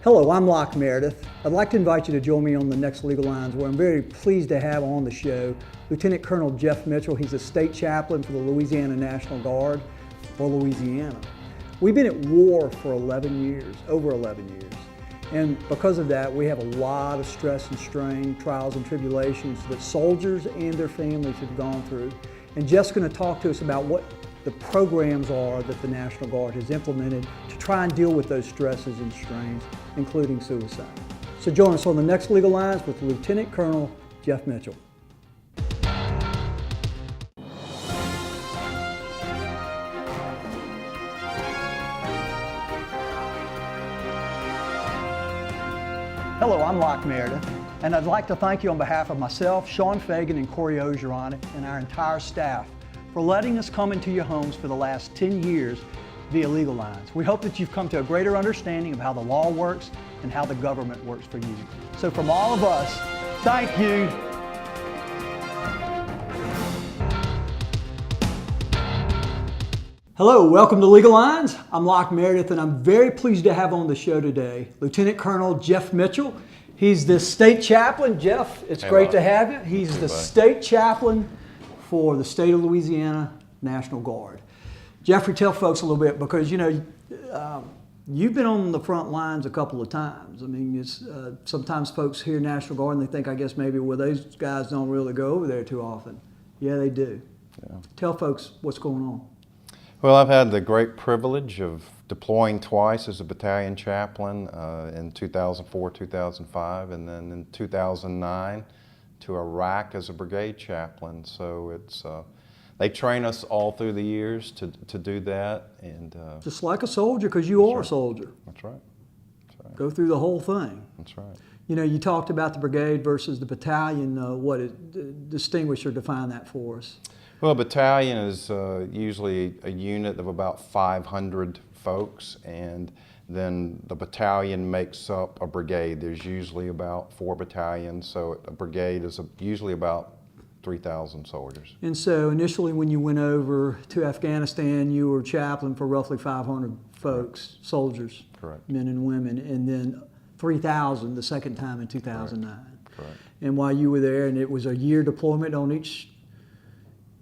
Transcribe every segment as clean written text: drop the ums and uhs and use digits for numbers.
Hello, I'm Locke Meredith. I'd like to invite you to join me on the next Legal Lines, where I'm very pleased to have on the show Lieutenant Colonel Jeff Mitchell. He's a state chaplain for the Louisiana National Guard for Louisiana. We've been at war for 11 years, over 11 years. And because of that, we have a lot of stress and strain, trials and tribulations that soldiers and their families have gone through. And Jeff's going to talk to us about what the programs are that the National Guard has implemented to try and deal with those stresses and strains, including suicide. So join us on the next Legal Lines with Lieutenant Colonel Jeff Mitchell. Hello, I'm Locke Meredith, and I'd like to thank you on behalf of myself, Sean Fagan, and Corey Ogeron, and our entire staff for letting us come into your homes for the last 10 years via Legal Lines. We hope that you've come to a greater understanding of how the law works and how the government works for you. So from all of us, thank you. Hello, welcome to Legal Lines. I'm Locke Meredith, and I'm very pleased to have on the show today Lieutenant Colonel Jeff Mitchell. He's the state chaplain. Jeff, it's great to have you. He's the state chaplain for the state of Louisiana National Guard. Jeffrey, tell folks a little bit, because you know, you've been on the front lines a couple of times. I mean, it's, sometimes folks hear National Guard and they think, I guess maybe, well, those guys don't really go over there too often. Yeah, they do. Yeah. Tell folks what's going on. Well, I've had the great privilege of deploying twice as a battalion chaplain in 2004, 2005, and then in 2009 to Iraq as a brigade chaplain. So it's they train us all through the years to do that, and just like a soldier, because you are a soldier. That's right. That's right. Go through the whole thing. That's right. You know, you talked about the brigade versus the battalion. What distinguish or define that for us? Well, a battalion is usually a unit of about 500 folks, and then the battalion makes up a brigade. There's usually about 4 battalions, so a brigade is usually about 3,000 soldiers. And so initially when you went over to Afghanistan, you were chaplain for roughly 500 folks, soldiers, correct, men and women, and then 3,000 the second time in 2009. Correct. Correct. And while you were there, and it was a year deployment on each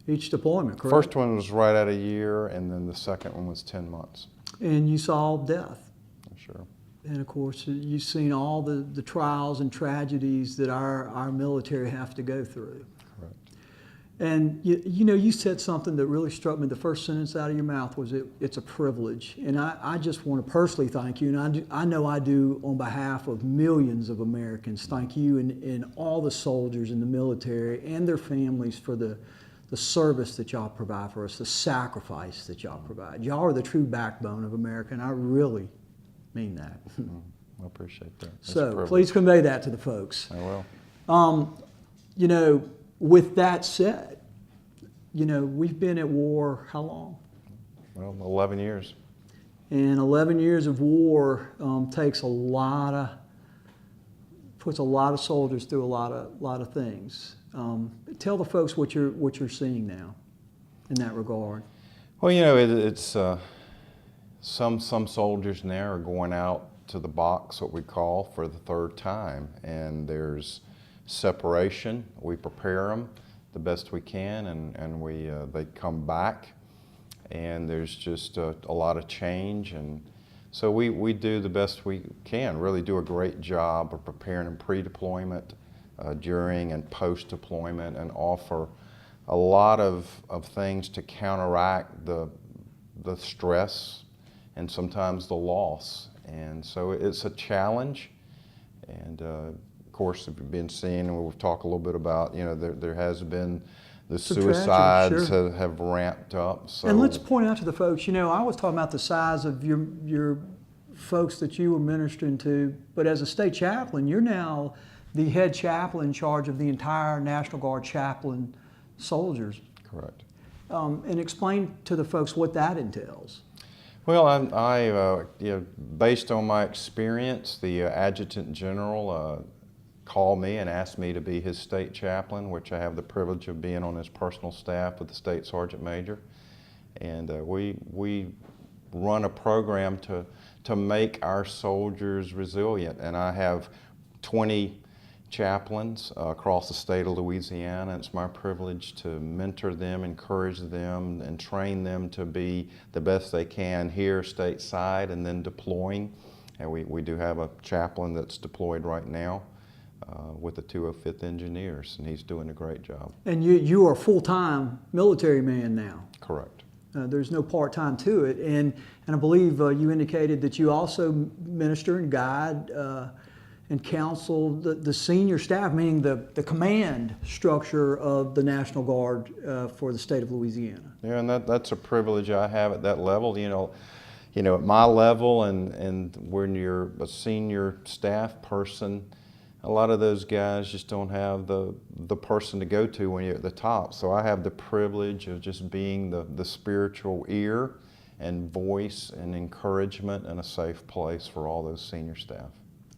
deployment, correct? First one was right at a year, and then the second one was 10 months. And you saw death. Sure. And of course, you've seen all the trials and tragedies that our military have to go through. Correct. And you know, you said something that really struck me. The first sentence out of your mouth was, it's a privilege. And I just want to personally thank you, and I know I do on behalf of millions of Americans, thank you and all the soldiers in the military and their families for the service that y'all provide for us, the sacrifice that y'all provide. Y'all are the true backbone of America, and I really mean that. I appreciate that. That's so please convey that to the folks. I will. You know, with that said, you know, we've been at war how long? Well, 11 years. And 11 years of war puts a lot of soldiers through a lot of things. Tell the folks what you're seeing now in that regard. Well, you know, it's some soldiers now are going out to the box, what we call, for the third time, and there's separation. We prepare them the best we can, and they come back, and there's just a lot of change, and so we do the best we can. Really do a great job of preparing them pre-deployment, during and post-deployment, and offer a lot of things to counteract the stress and sometimes the loss. And so it's a challenge. And of course, if you've been seeing, and we'll talk a little bit about, you know, there has been the suicides have ramped up. So. And let's point out to the folks, you know, I was talking about the size of your folks that you were ministering to, but as a state chaplain, you're now the head chaplain in charge of the entire National Guard chaplain soldiers. Correct. And explain to the folks what that entails. Well, you know, based on my experience, the Adjutant General called me and asked me to be his state chaplain, which I have the privilege of being on his personal staff with the State Sergeant Major. And we run a program to to make our soldiers resilient. And I have 20 chaplains across the state of Louisiana. It's my privilege to mentor them, encourage them, and train them to be the best they can here stateside and then deploying. And we do have a chaplain that's deployed right now with the 205th Engineers, and he's doing a great job. And you are a full-time military man now. Correct. There's no part-time to it. And I believe you indicated that you also minister and guide and counsel the senior staff, meaning the command structure of the National Guard for the state of Louisiana. Yeah, and that's a privilege I have at that level. You know, at my level, and when you're a senior staff person, a lot of those guys just don't have the person to go to when you're at the top. So I have the privilege of just being the spiritual ear and voice and encouragement and a safe place for all those senior staff.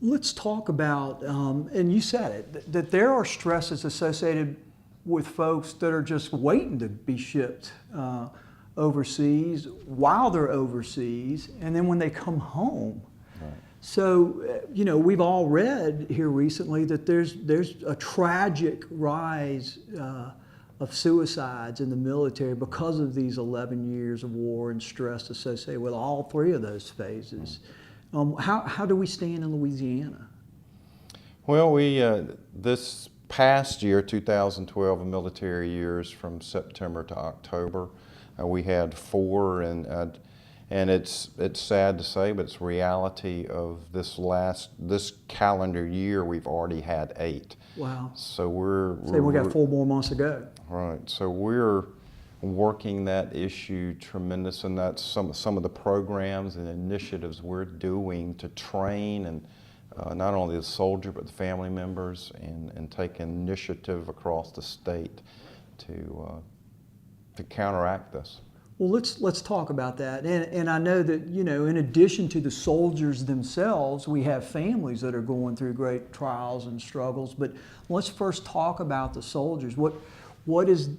Let's talk about, and you said it, that there are stresses associated with folks that are just waiting to be shipped overseas while they're overseas, and then when they come home. Right. So, you know, we've all read here recently that there's a tragic rise of suicides in the military because of these 11 years of war and stress associated with all three of those phases. How do we stand in Louisiana? Well, we this past year, 2012, military years from September to October, we had 4, and it's sad to say, but it's reality of this calendar year. We've already had 8. Wow! So we got 4 more months to go. Right. So we're working that issue tremendous, and that's some of the programs and initiatives we're doing to train and not only the soldier but the family members, and take initiative across the state to counteract this. Well, let's talk about that. And I know that, you know, in addition to the soldiers themselves, we have families that are going through great trials and struggles. But let's first talk about the soldiers. What is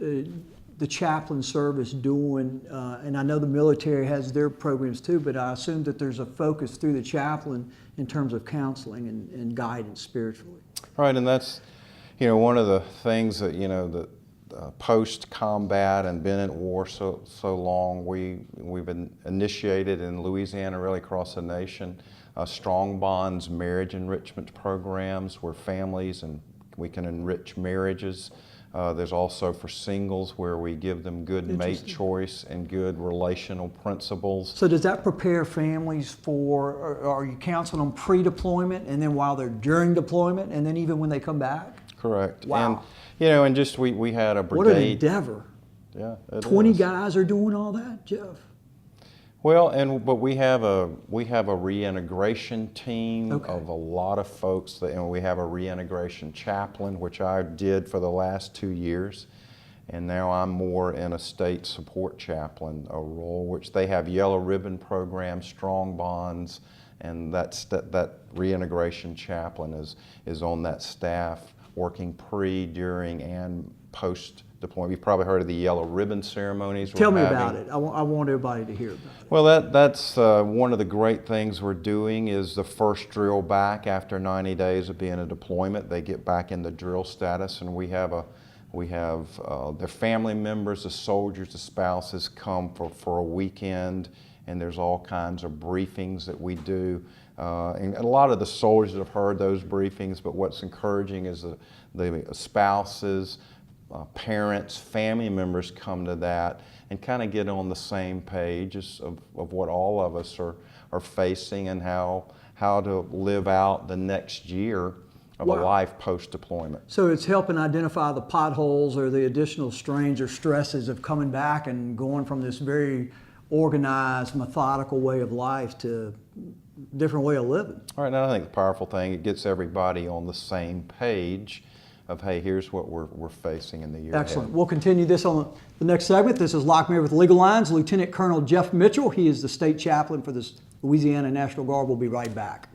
the chaplain service doing? And I know the military has their programs too, but I assume that there's a focus through the chaplain in terms of counseling and guidance spiritually. Right, and that's, you know, one of the things that, you know, that post-combat and been at war so long, we've been initiated in Louisiana, really across the nation, Strong Bonds marriage enrichment programs where families and we can enrich marriages. There's also for singles where we give them good mate choice and good relational principles. So does that prepare families for, or are you counseling them pre-deployment and then while they're during deployment and then even when they come back? Correct. Wow. And, you know, and just we had a brigade. What an endeavor. Yeah, 20 guys are doing all that, Jeff? Well, but we have a reintegration team of a lot of folks, and we have a reintegration chaplain, which I did for the last 2 years, and now I'm more in a state support chaplain role, which they have yellow ribbon programs, Strong Bonds, and that reintegration chaplain is on that staff, working pre, during, and post deployment. You've probably heard of the yellow ribbon ceremonies. Tell me about it. I want everybody to hear about it. Well, that's one of the great things we're doing is the first drill back after 90 days of being a deployment. They get back in the drill status, and we have their family members, the soldiers, the spouses come for a weekend, and there's all kinds of briefings that we do. And a lot of the soldiers have heard those briefings, but what's encouraging is the spouses, parents, family members come to that and kind of get on the same page of what all of us are facing and how to live out the next year of a life post-deployment. So it's helping identify the potholes or the additional strains or stresses of coming back and going from this very organized, methodical way of life to a different way of living. All right, and I think the powerful thing, it gets everybody on the same page of, hey, here's what we're facing in the year Excellent. ahead. We'll continue this on the next segment. This is Locke Meredith with Legal Lines. Lieutenant Colonel Jeff Mitchell, he is the state chaplain for the Louisiana National Guard. We'll be right back.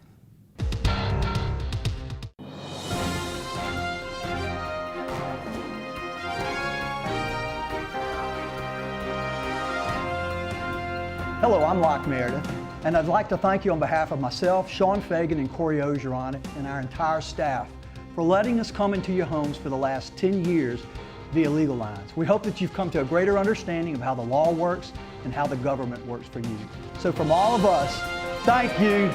Hello, I'm Locke Meredith. And I'd like to thank you on behalf of myself, Sean Fagan, and Corey Ogeron, and our entire staff for letting us come into your homes for the last 10 years via Legal Lines. We hope that you've come to a greater understanding of how the law works and how the government works for you. So from all of us, thank you.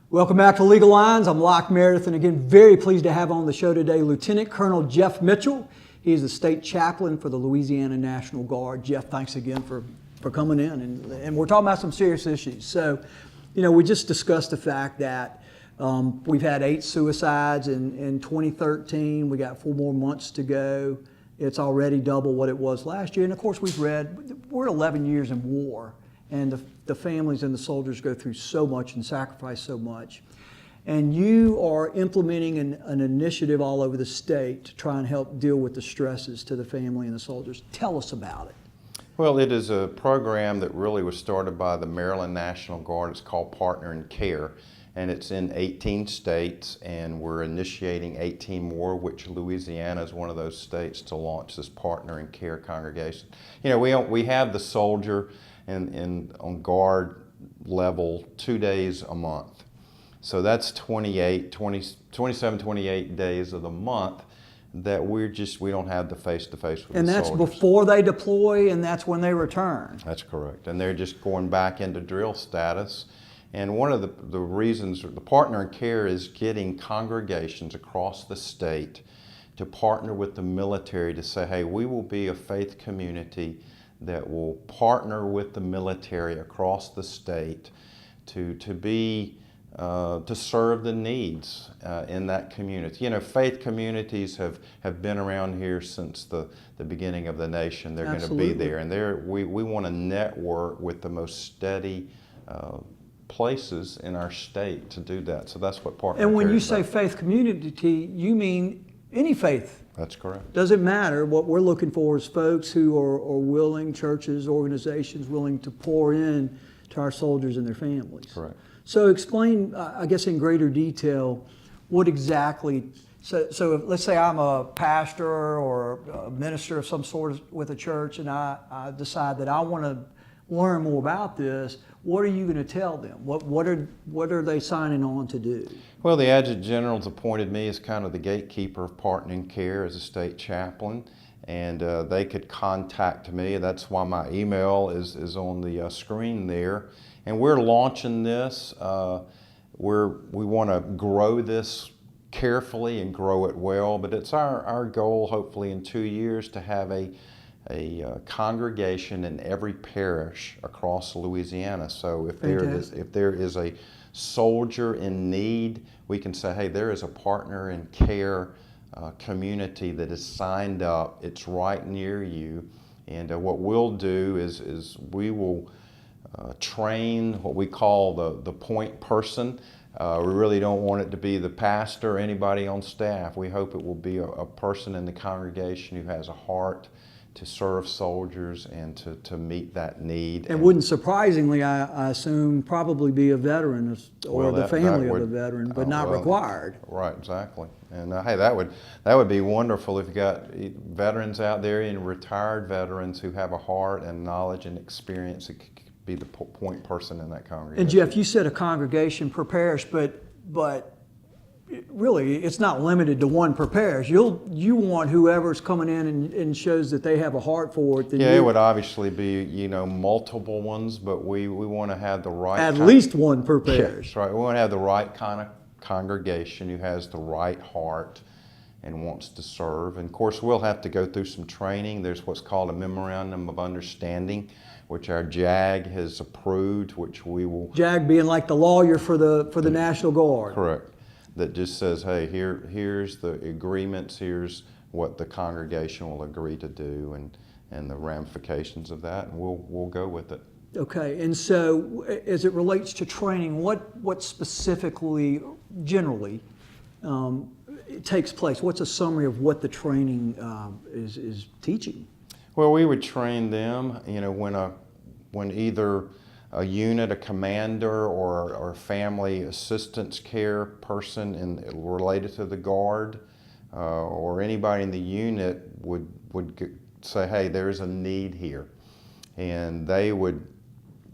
Welcome back to Legal Lines. I'm Locke Meredith, and again, very pleased to have on the show today Lieutenant Colonel Jeff Mitchell. He is the state chaplain for the Louisiana National Guard. Jeff, thanks again for coming in, and we're talking about some serious issues. So, you know, we just discussed the fact that we've had 8 suicides in 2013. We got 4 more months to go. It's already double what it was last year. And of course, we're 11 years in war, and the families and the soldiers go through so much and sacrifice so much. And you are implementing an initiative all over the state to try and help deal with the stresses to the family and the soldiers. Tell us about it. Well, it is a program that really was started by the Maryland National Guard. It's called Partner in Care, and it's in 18 states, and we're initiating 18 more, which Louisiana is one of those states to launch this Partner in Care congregation. You know, we have the soldier on guard level 2 days a month. So that's 27, 28 days of the month that we don't have the face-to-face with the soldiers. And that's before they deploy, and that's when they return. That's correct. And they're just going back into drill status. And one of the reasons the Partner in Care is getting congregations across the state to partner with the military to say, hey, we will be a faith community that will partner with the military across the state to serve the needs in that community. You know, faith communities have been around here since the beginning of the nation. They're going to be there, and we want to network with the most steady places in our state to do that. So that's what Partner in Care is. And when you say faith community, you mean any faith? That's correct. Doesn't matter. What we're looking for is folks who are willing, churches, organizations, willing to pour in to our soldiers and their families. Correct. So explain, I guess in greater detail, what exactly, so let's say I'm a pastor or a minister of some sort with a church, and I decide that I want to learn more about this. What are you going to tell them? What are they signing on to do? Well, the Adjutant General's appointed me as kind of the gatekeeper of Partner in Care as a state chaplain, and they could contact me. That's why my email is on the screen there. And we're launching this. We want to grow this carefully and grow it well, but it's our goal, hopefully in 2 years, to have a congregation in every parish across Louisiana. So if there is a soldier in need, we can say, hey, there is a Partner in Care community that is signed up. It's right near you. And what we'll do is we will train what we call the point person. We really don't want it to be the pastor or anybody on staff. We hope it will be a person in the congregation who has a heart to serve soldiers and to meet that need. And wouldn't surprisingly, I assume, probably be a veteran or the family of a veteran, but not required. Right, exactly. And hey, that would be wonderful if you got veterans out there and retired veterans who have a heart and knowledge and experience that could be the point person in that congregation. And Jeff, you said a congregation per parish, but really, it's not limited to one per parish. You want whoever's coming in and shows that they have a heart for it. Yeah, it would obviously be, you know, multiple ones, but we want to have the right... At least one per parish. Yeah, that's right. We want to have the right kind of congregation who has the right heart and wants to serve. And of course, we'll have to go through some training. There's what's called a Memorandum of Understanding, which our JAG has approved, which we will... JAG being like the lawyer for the National Guard. Correct. That just says, hey, here's the agreements, here's what the congregation will agree to do, and the ramifications of that, and we'll go with it. Okay, and so as it relates to training, what specifically, generally, it takes place? What's a summary of what the training is teaching? Well, we would train them, you know, when either a unit, a commander, or a family assistance care person related to the Guard, or anybody in the unit would say, hey, there's a need here. And they would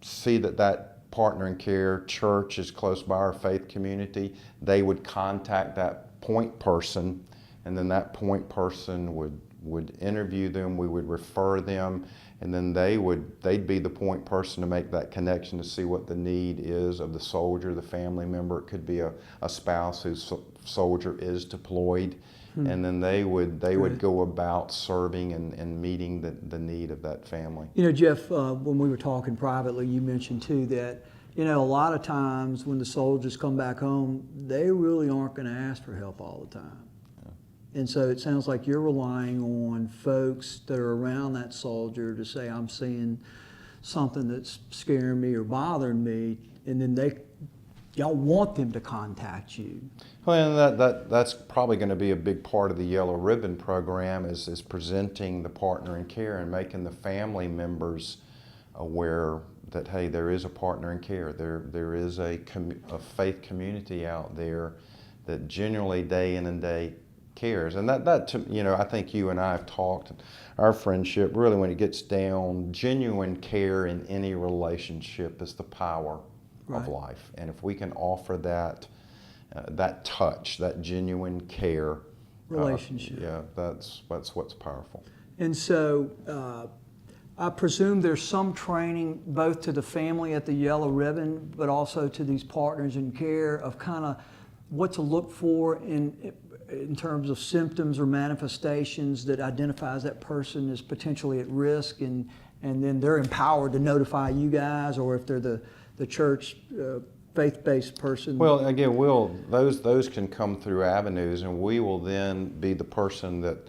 see that that partner in care church is close by our faith community. They would contact that point person, and then that point person would interview them. We would refer them, and then they'd be the point person to make that connection to see what the need is of the soldier, the family member. It could be a spouse whose soldier is deployed. And then they would go about serving and meeting the need of that family. You know, Jeff, when we were talking privately, you mentioned too that, you know, a lot of times when the soldiers come back home, they really aren't going to ask for help all the time. Yeah. And so it sounds like you're relying on folks that are around that soldier to say, I'm seeing something that's scaring me or bothering me, and then y'all want them to contact you. Well, and that's probably going to be a big part of the Yellow Ribbon program is presenting the partner in care and making the family members aware that, hey, there is a partner in care. There is a faith community out there that genuinely day in and day cares. And that you know, I think you and I have talked, our friendship, really when it gets down, genuine care in any relationship is the power of life. And if we can offer that touch, that genuine care relationship, that's what's powerful. And so I presume there's some training both to the family at the Yellow Ribbon, but also to these partners in care of kind of what to look for in terms of symptoms or manifestations that identifies that person as potentially at risk, and then they're empowered to notify you guys, or if they're the church faith-based person. Well, again, those can come through avenues, and we will then be the person that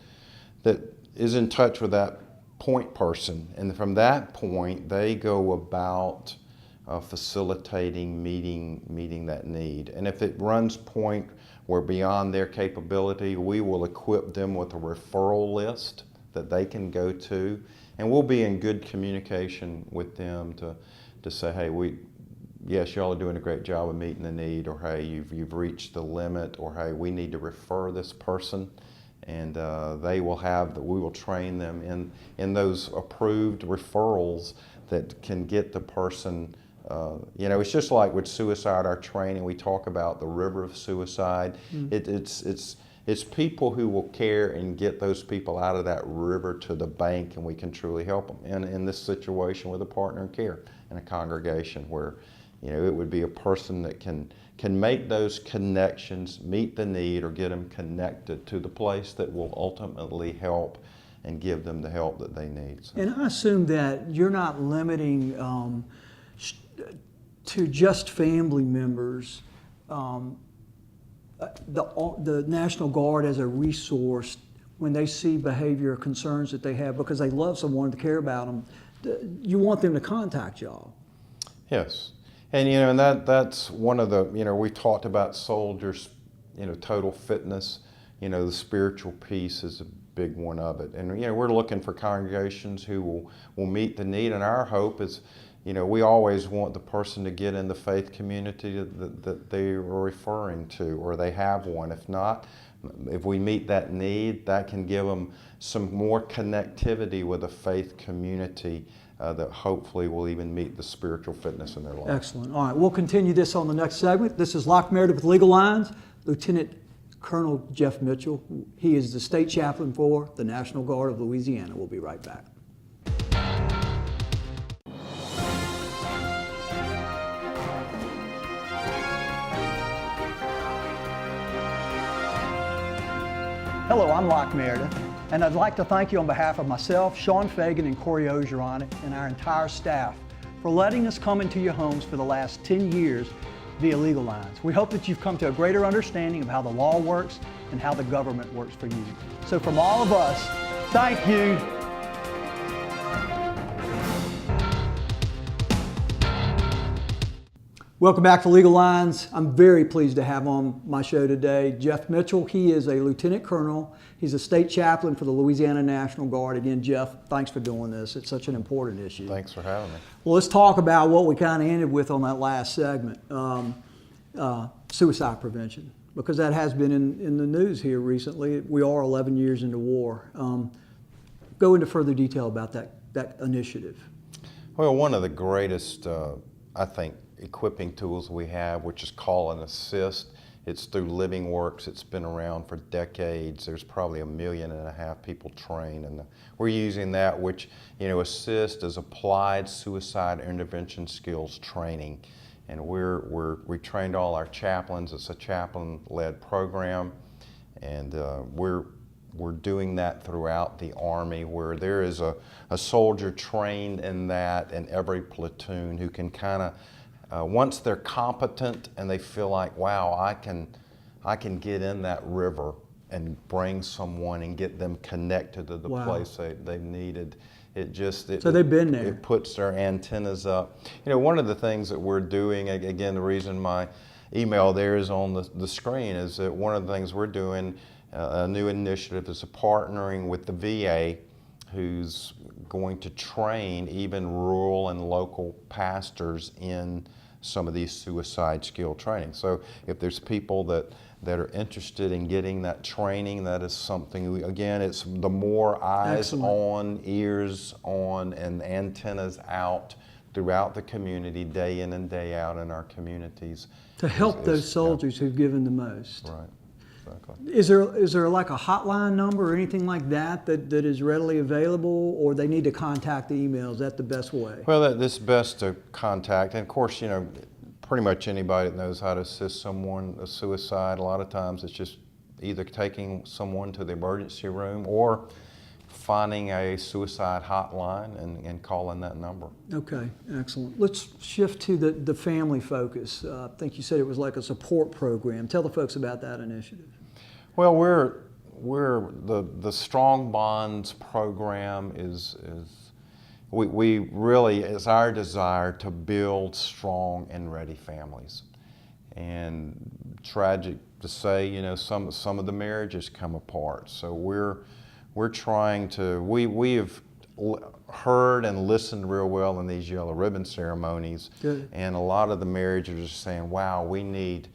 is in touch with that point person, and from that point they go about facilitating meeting that need. And if it runs point where beyond their capability, we will equip them with a referral list that they can go to, and we'll be in good communication with them to say, hey, yes, y'all are doing a great job of meeting the need, or hey, you've reached the limit, or hey, we need to refer this person, and we will train them in those approved referrals that can get the person. You know, it's just like with suicide, our training, we talk about the river of suicide. It's people who will care and get those people out of that river to the bank, and we can truly help them. And in this situation with a partner in care in a congregation where, you know, it would be a person that can make those connections, meet the need, or get them connected to the place that will ultimately help and give them the help that they need. So. And I assume that you're not limiting to just family members the National Guard as a resource when they see behavior or concerns that they have because they love someone to care about them. You want them to contact y'all. Yes. And, you know, and that's one of the, you know, we talked about soldiers, you know, total fitness, you know, the spiritual piece is a big one of it. And, you know, we're looking for congregations who will meet the need, and our hope is, you know, we always want the person to get in the faith community that they are referring to, or they have one. If not, if we meet that need, that can give them some more connectivity with a faith community that hopefully will even meet the spiritual fitness in their life. Excellent. All right, we'll continue this on the next segment. This is Locke Meredith with Legal Lines. Lieutenant Colonel Jeff Mitchell. He is the state chaplain for the National Guard of Louisiana. We'll be right back. Hello, I'm Locke Meredith, and I'd like to thank you on behalf of myself, Sean Fagan, and Corey Ogeron, and our entire staff for letting us come into your homes for the last 10 years via Legal Lines. We hope that you've come to a greater understanding of how the law works and how the government works for you. So from all of us, thank you. Welcome back to Legal Lines. I'm very pleased to have on my show today Jeff Mitchell. He is a lieutenant colonel. He's a state chaplain for the Louisiana National Guard. Again, Jeff, thanks for doing this. It's such an important issue. Thanks for having me. Well, let's talk about what we kind of ended with on that last segment, suicide prevention, because that has been in the news here recently. We are 11 years into war. go into further detail about that initiative. Well, one of the greatest, I think, equipping tools we have, which is Call and Assist. It's through Living Works. It's been around for decades. There's probably 1.5 million people trained, and we're using that, which, assist is applied suicide intervention skills training. And we trained all our chaplains. It's a chaplain-led program, and we're doing that throughout the Army, where there is a soldier trained in that in every platoon who can kind of, once they're competent and they feel like, wow, I can get in that river and bring someone and get them connected to the place they've needed. So they've been there. It puts their antennas up. One of the things that we're doing, again, the reason my email there is on the screen, is that one of the things we're doing, a new initiative, is partnering with the VA, who's going to train even rural and local pastors in some of these suicide skill training. So if there's people that are interested in getting that training, that is something, again, it's the more eyes on, ears on, and antennas out throughout the community, day in and day out in our communities. To help those soldiers who've given the most. Right. Exactly. Is there like a hotline number or anything like that is readily available, or they need to contact the email? Is that the best way? Well, it's best to contact, and of course, pretty much anybody that knows how to assist someone with suicide, a lot of times it's just either taking someone to the emergency room or finding a suicide hotline and calling that number. Okay, excellent. Let's shift to the family focus. I think you said it was like a support program. Tell the folks about that initiative. Well, we're the Strong Bonds program is we really, it's our desire to build strong and ready families. And tragic to say, some of the marriages come apart. So we're trying to, we have heard and listened real well in these yellow ribbon ceremonies. Good. And a lot of the marriages are saying, wow, we need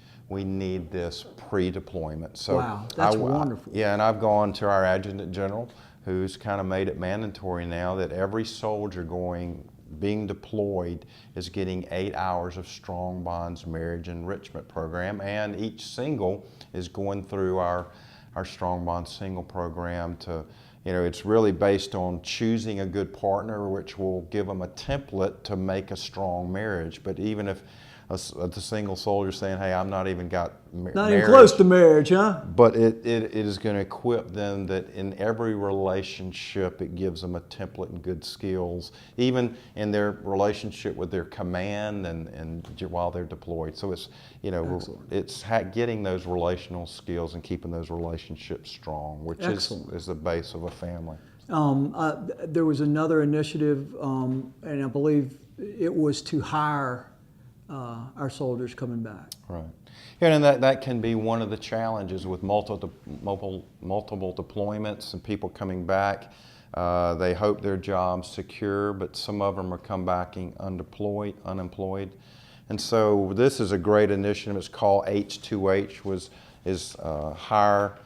this pre-deployment. So wow, that's wonderful. Yeah, and I've gone to our Adjutant General, who's kind of made it mandatory now that every soldier being deployed is getting 8 hours of Strong Bonds marriage enrichment program, and each single is going through our Strong Bonds single program to, it's really based on choosing a good partner, which will give them a template to make a strong marriage. But even if the single soldier saying, hey, I'm not even got marriage. Not even close to marriage, huh? But it is going to equip them that in every relationship, it gives them a template and good skills, even in their relationship with their command and while they're deployed. So it's, it's getting those relational skills and keeping those relationships strong, which is the base of a family. There was another initiative, and I believe it was to hire our soldiers coming back. Right. And that can be one of the challenges with multiple deployments and people coming back. They hope their job's secure, but some of them are come back unemployed. And so this is a great initiative. It's called H2H, is Hire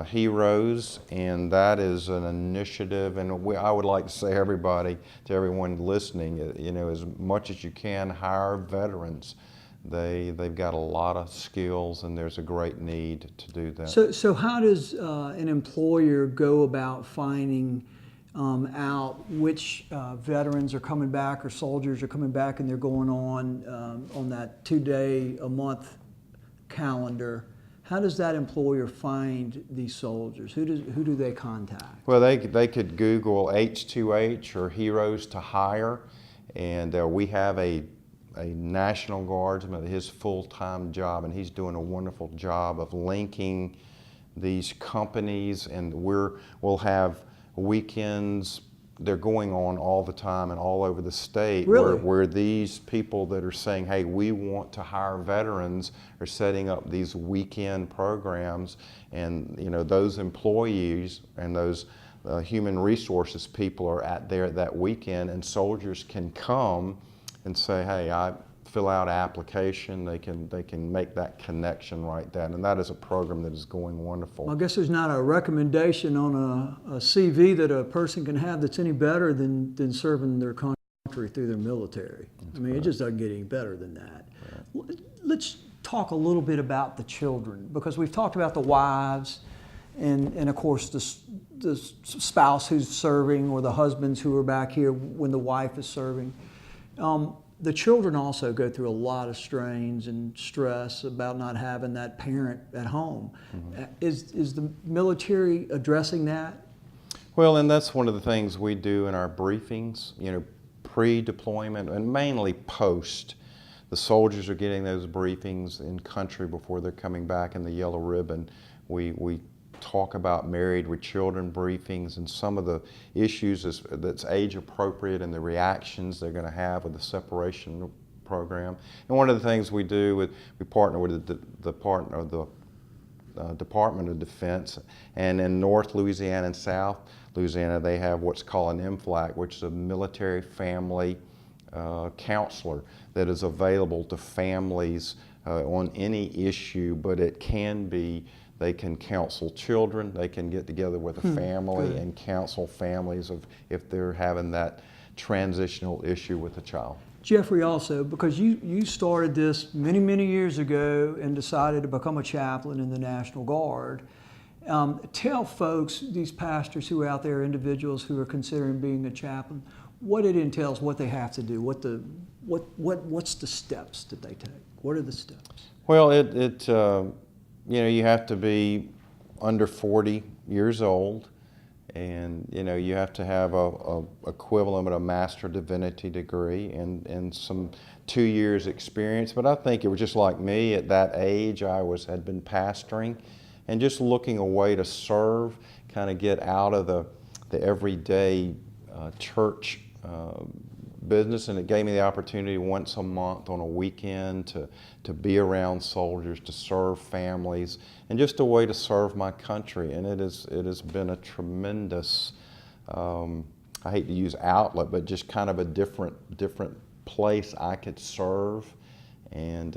Heroes, and that is an initiative, and I would like to say to everyone listening, as much as you can, hire veterans. They've got a lot of skills, and there's a great need to do that. So how does an employer go about finding out which veterans are coming back or soldiers are coming back and they're going on that 2-day-a-month calendar? How does that employer find these soldiers? Who do they contact? Well, they could Google H2H or Heroes to Hire, and we have a National Guardsman, his full-time job, and he's doing a wonderful job of linking these companies, and we'll have weekends. They're going on all the time and all over the state. Really? Where these people that are saying, hey, we want to hire veterans, are setting up these weekend programs, and those employees and those human resources people are there that weekend, and soldiers can come and say, hey, I fill out an application, they can make that connection right then, and that is a program that is going wonderful. I guess there's not a recommendation on a CV that a person can have that's any better than serving their country through their military. I mean, it just doesn't get any better than that. Right. Let's talk a little bit about the children, because we've talked about the wives and of course the spouse who's serving, or the husbands who are back here when the wife is serving. The children also go through a lot of strains and stress about not having that parent at home. Mm-hmm. Is the military addressing that? Well, and that's one of the things we do in our briefings, you know, pre-deployment and mainly post. The soldiers are getting those briefings in country before they're coming back in the yellow ribbon. We talk about married with children briefings and some of the issues that's age appropriate and the reactions they're going to have with the separation program. And one of the things we do, we partner with the Department of Defense, and in North Louisiana and South Louisiana they have what's called an MFLAC, which is a military family counselor that is available to families on any issue, but it can be, they can counsel children, they can get together with a family and counsel families if they're having that transitional issue with a child. Jeffrey, also, because you started this many, many years ago and decided to become a chaplain in the National Guard. Tell folks, these pastors who are out there, individuals who are considering being a chaplain, what it entails, what they have to do, what's the steps that they take? What are the steps? Well, you know, you have to be under 40 years old, and you know, you have to have a equivalent of a Master Divinity degree and some 2 years experience. But I think it was just like me at that age. I had been pastoring and just looking a way to serve, kind of get out of the everyday church business, and it gave me the opportunity once a month on a weekend to be around soldiers, to serve families, and just a way to serve my country. And it has been a tremendous, I hate to use outlet, but just kind of a different place I could serve. And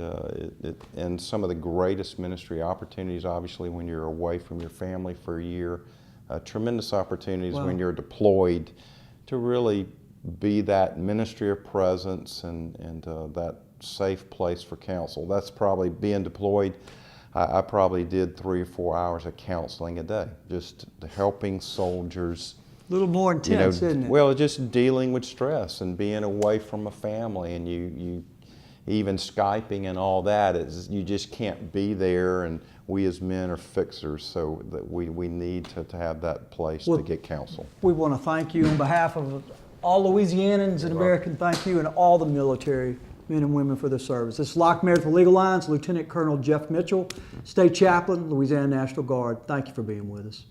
and some of the greatest ministry opportunities, obviously, when you're away from your family for a year, tremendous opportunities when you're deployed to really be that ministry of presence and that safe place for counsel. That's probably being deployed. I probably did 3 or 4 hours of counseling a day, just helping soldiers. A little more intense, isn't it? Well, just dealing with stress and being away from a family, and you even Skyping and all that, you just can't be there, and we as men are fixers, so that we need to have that place to get counsel. We want to thank you on behalf of all Louisianans and American, thank you, and all the military men and women for their service. This is Locke Meredith of Legal Lines, Lieutenant Colonel Jeff Mitchell, State Chaplain, Louisiana National Guard. Thank you for being with us.